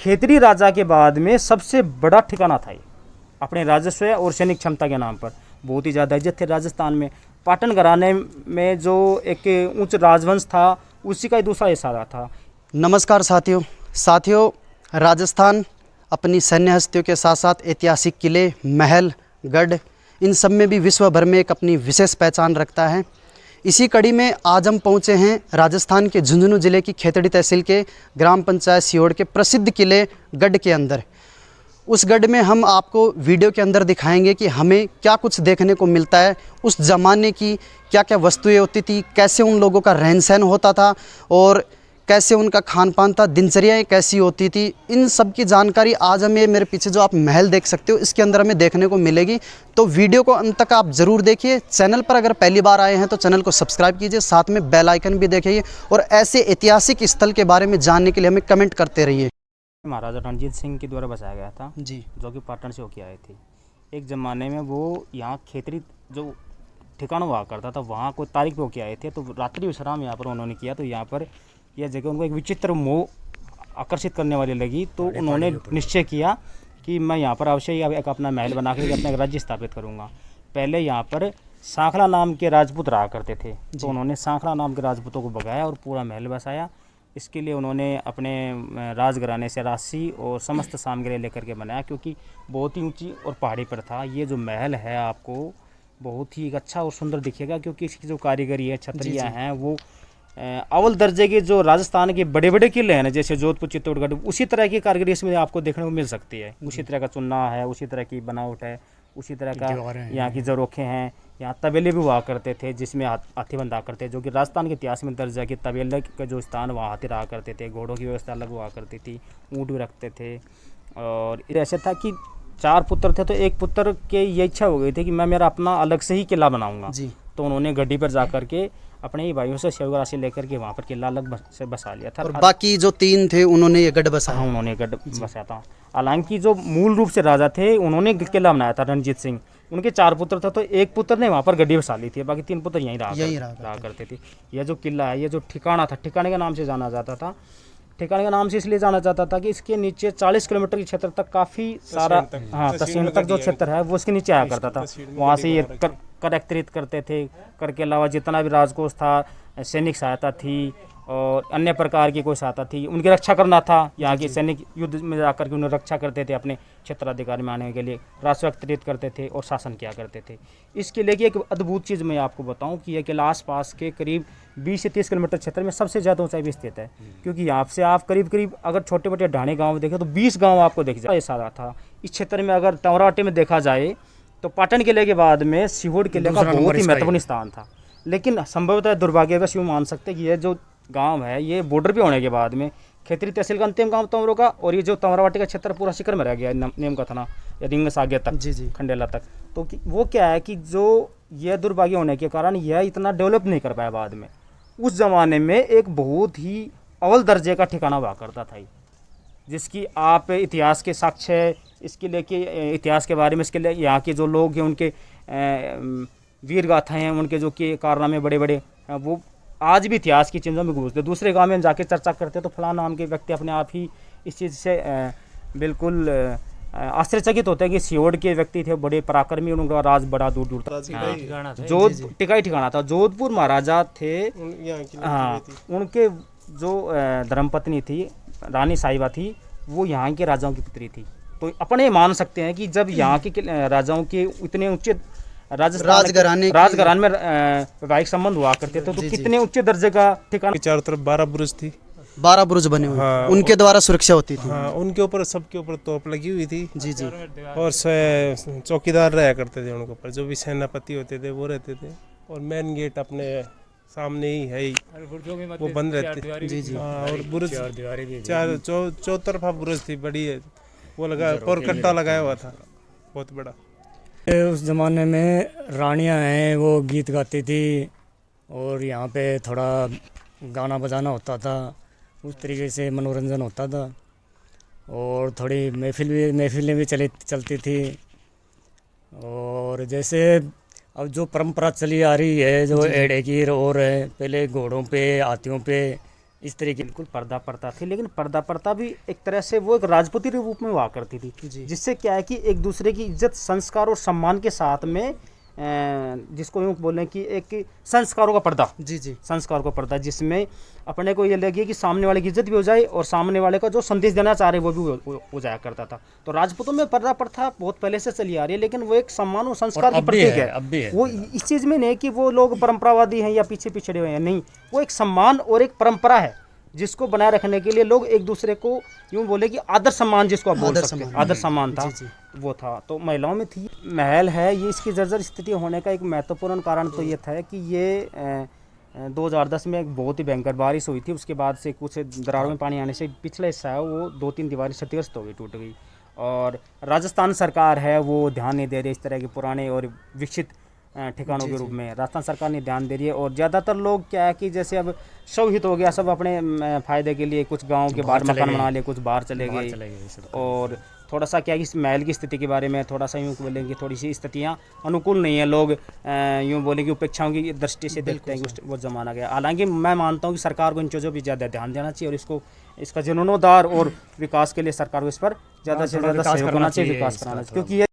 खेतरी राजा के बाद में सबसे बड़ा ठिकाना था ये, अपने राजस्व और सैनिक क्षमता के नाम पर बहुत ही ज़्यादा इज्जत थे राजस्थान में। पाटन घराने में जो एक उच्च राजवंश था उसी का ही दूसरा हिस्सा था। नमस्कार साथियों, राजस्थान अपनी सैन्य हस्तियों के साथ साथ ऐतिहासिक किले, महल, गढ़, इन सब में भी विश्व भर में एक अपनी विशेष पहचान रखता है। इसी कड़ी में आज हम पहुंचे हैं राजस्थान के झुंझुनू जिले की खेतड़ी तहसील के ग्राम पंचायत सियोड़ के प्रसिद्ध किले गढ़ के अंदर। उस गढ़ में हम आपको वीडियो के अंदर दिखाएंगे कि हमें क्या कुछ देखने को मिलता है, उस ज़माने की क्या क्या वस्तुएं होती थी, कैसे उन लोगों का रहन सहन होता था और कैसे उनका खान पान था, दिनचर्याएँ कैसी होती थी। इन सब की जानकारी आज हमें, मेरे पीछे जो आप महल देख सकते हो, इसके अंदर हमें देखने को मिलेगी। तो वीडियो को अंत तक आप ज़रूर देखिए। चैनल पर अगर पहली बार आए हैं तो चैनल को सब्सक्राइब कीजिए, साथ में बेल आइकन भी देखिए और ऐसे ऐतिहासिक स्थल के बारे में जानने के लिए हमें कमेंट करते रहिए। महाराजा रणजीत सिंह के द्वारा बसाया गया था जी, जो कि पाटन से होके आए थे। एक ज़माने में वो यहाँ खेतरी जो ठिकाना हुआ करता था वहाँ कोई तारीख पे होके आए थे, तो रात्रि विश्राम यहाँ पर उन्होंने किया। तो यहाँ पर यह जगह उनको एक विचित्र मोह आकर्षित करने वाली लगी, तो उन्होंने निश्चय किया कि मैं यहाँ पर अवश्य ही एक अपना महल बना कर अपना एक राज्य स्थापित करूँगा। पहले यहाँ पर सांखला नाम के राजपूत रहा करते थे, तो उन्होंने सांखला नाम के राजपूतों को भगाया और पूरा महल बसाया। इसके लिए उन्होंने अपने राजघराने से राशि और समस्त सामग्री लेकर के बनाया, क्योंकि बहुत ही ऊंची और पहाड़ी पर था। ये जो महल है आपको बहुत ही अच्छा और सुंदर दिखेगा, क्योंकि इसकी जो कारीगरी है, छतरियाँ हैं, वो अव्वल दर्जे के जो राजस्थान के बड़े बड़े किले हैं ना, जैसे जोधपुर, चित्तौड़गढ़, उसी तरह की कारीगरी इसमें आपको देखने को मिल सकती है। उसी तरह का चुनना है, उसी तरह की बनावट है, उसी तरह का यहाँ की जरोखे हैं। यहाँ तबेले भी हुआ करते थे जिसमें हाथी बंधा करते, जो कि राजस्थान के इतिहास में दर्ज है कि तबेले का जो स्थान वहाँ हाथी रहा करते थे। घोड़ों की व्यवस्था अलग हुआ करती थी, ऊँट भी रखते थे। और ऐसा था कि 4 पुत्र थे, तो एक पुत्र के ये इच्छा हो गई थी कि मैं मेरा अपना अलग से ही किला बनाऊंगा। तो उन्होंने गड्डी पर जा करके अपने ही भाइयों से सेवा राशि लेकर के वहाँ पर किला अलग से बसा लिया था। और बाकी जो 3 थे उन्होंने ये गढ़ बसाया। हाँ, उन्होंने गढ़ बसाया था। हालांकि जो मूल रूप से राजा थे उन्होंने किला बनाया था रणजीत सिंह। उनके 4 पुत्र थे, तो एक पुत्र ने वहाँ पर गड्डी बसा ली थी, बाकी 3 पुत्र यहीं रहा करते थे। यह जो किला है, ये जो ठिकाना था, ठिकाने के नाम से जाना जाता था। ठिकाने का नाम से इसलिए जाना जाता था कि इसके नीचे 40 किलोमीटर के क्षेत्र तक काफ़ी सारा, तहसील तक जो क्षेत्र है वो इसके नीचे आया करता था। वहाँ से ये कर एकत्रित करते थे। कर के अलावा जितना भी राजकोष था, सैनिक सहायता थी और अन्य प्रकार की कोई सहायता थी, उनकी रक्षा करना था। यहाँ के सैनिक युद्ध में जाकर के उन्हें रक्षा करते थे, अपने क्षेत्राधिकार में आने के लिए राजस्व एकत्रित करते थे और शासन किया करते थे। इस किले की एक अद्भुत चीज़ मैं आपको बताऊं कि यह किला आसपास के करीब 20 से 30 किलोमीटर क्षेत्र में सबसे ज़्यादा ऊंचाई पर स्थित है, क्योंकि यहाँ से आप करीब अगर छोटे मोटे ढाणी गाँव देखें तो 20 गाँव आपको देख जाए। ऐसा था इस क्षेत्र में। अगर तमरावटी में देखा जाए तो पाटन किले के बाद में सिहोर किले का बहुत ही महत्वपूर्ण स्थान था। लेकिन संभवतः दुर्भाग्यवश यूँ मान सकते कि यह जो गांव है ये बॉर्डर पे होने के बाद में खेतरी तहसील का अंतिम गांव तमरो का, और ये जो तमरावटी का क्षेत्र पूरा शिखर में रह गया नीम का थाना या रिंगस आगे तक, खंडेला तक। तो वो क्या है कि जो यह दुर्भाग्य होने के कारण यह इतना डेवलप नहीं कर पाया बाद में। उस ज़माने में एक बहुत ही अव्वल दर्जे का ठिकाना हुआ करता था, जिसकी आप इतिहास के साक्ष्य, इसके लेके इतिहास के बारे में, इसके लिए यहाँ के जो लोग हैं उनके वीर गाथाएँ हैं, उनके जो कि कारनामे बड़े बड़े, वो आज भी इतिहास की चीज़ों में घुसते। दूसरे गांव में जाके चर्चा करते तो फलां नाम के व्यक्ति अपने आप ही इस चीज़ से बिल्कुल आश्चर्यचकित होते हैं कि सियोड़ के व्यक्ति थे, बड़े पराक्रमी, उनका राज बड़ा दूर दूर तक। टिकाई ठिकाना था। जोधपुर महाराजा थे, हाँ, उनके जो धर्मपत्नी थी रानी साहिबा थी, वो यहाँ के राजाओं की पुत्री थी। तो अपने मान सकते हैं कि जब यहाँ के राजाओं के इतने ऊंचे राजघराने में वैवाहिक संबंध हुआ करते थे, तो कितने उच्च दर्जे का ठिकाना। चारों तरफ 12 बुरुज थी, 12 बुरुज बने हुए। हाँ, उनके द्वारा सुरक्षा होती थी। हाँ, उनके ऊपर, सबके ऊपर तोप लगी हुई थी। जी। और चौकीदार रहा करते थे उनके ऊपर, जो भी सेनापति होते थे वो रहते थे। और मेन गेट अपने सामने ही है, वो बंद रहते थे। जी। और बुरुज चौतरफा बुरुज थी, बड़ी वो लगा, और कट्टा लगाया हुआ था बहुत बड़ा। उस ज़माने में रानियां हैं वो गीत गाती थी, और यहाँ पे थोड़ा गाना बजाना होता था, उस तरीके से मनोरंजन होता था। और थोड़ी महफिलें भी चलती थी। और जैसे अब जो परंपरा चली आ रही है, जो एड़े की और है, पहले घोड़ों पे, हाथियों पे इस तरीके। बिल्कुल पर्दा प्रथा थी, लेकिन पर्दा प्रथा भी एक तरह से वो एक राजपूती रूप में हुआ करती थी, जिससे क्या है कि एक दूसरे की इज्जत, संस्कार और सम्मान के साथ में जिसको यूँ बोलें कि एक संस्कारों का पर्दा, संस्कारों का पर्दा, जिसमें अपने को ये लगे कि सामने वाले की इज्जत भी हो जाए और सामने वाले का जो संदेश देना चाह रहे वो भी हो जाया करता था। तो राजपूतों में पर्दा प्रथा बहुत पहले से चली आ रही है, लेकिन वो एक सम्मान और संस्कार की प्रतीक है। अब भी है। वो इस चीज़ में नहीं कि वो लोग परंपरावादी हैं या पीछे पिछड़े हुए हैं, नहीं, वो एक सम्मान और एक परंपरा है जिसको बनाए रखने के लिए लोग एक दूसरे को यूँ बोले कि आदर सम्मान, जिसको आप बोल सकते हैं, आदर सम्मान था, वो था। तो महिलाओं में थी। महल है ये, इसकी जर्जर स्थिति होने का एक महत्वपूर्ण कारण तो ये था कि ये 2010 में एक बहुत ही भयंकर बारिश हुई थी, उसके बाद से कुछ दरारों में पानी आने से पिछला हिस्सा है वो 2-3 दीवारें क्षतिग्रस्त हो गई, टूट गई। और राजस्थान सरकार है वो ध्यान नहीं दे रही इस तरह के पुराने और विकसित ठिकानों के रूप में। राजस्थान सरकार ने ध्यान दे रही है और ज़्यादातर लोग क्या है कि जैसे अब शवहित हो गया, सब अपने फ़ायदे के लिए कुछ गांव के बाहर मकान बना लिए, कुछ बाहर चले गए। और थोड़ा सा क्या है कि इस महल की स्थिति के बारे में थोड़ा सा यूँ बोलेंगे, थोड़ी सी स्थितियाँ अनुकूल नहीं है। लोग यूँ बोलेंगे उपेक्षाओं की दृष्टि से देखते हैं कि वो ज़माना गया। हालांकि मैं मानता हूँ कि सरकार को इन चीज़ों पर ज़्यादा ध्यान देना चाहिए और इसका जीर्णोद्धार और विकास के लिए सरकार को इस पर ज़्यादा से ज़्यादा सहयोग करना चाहिए, विकास कराना चाहिए, क्योंकि ये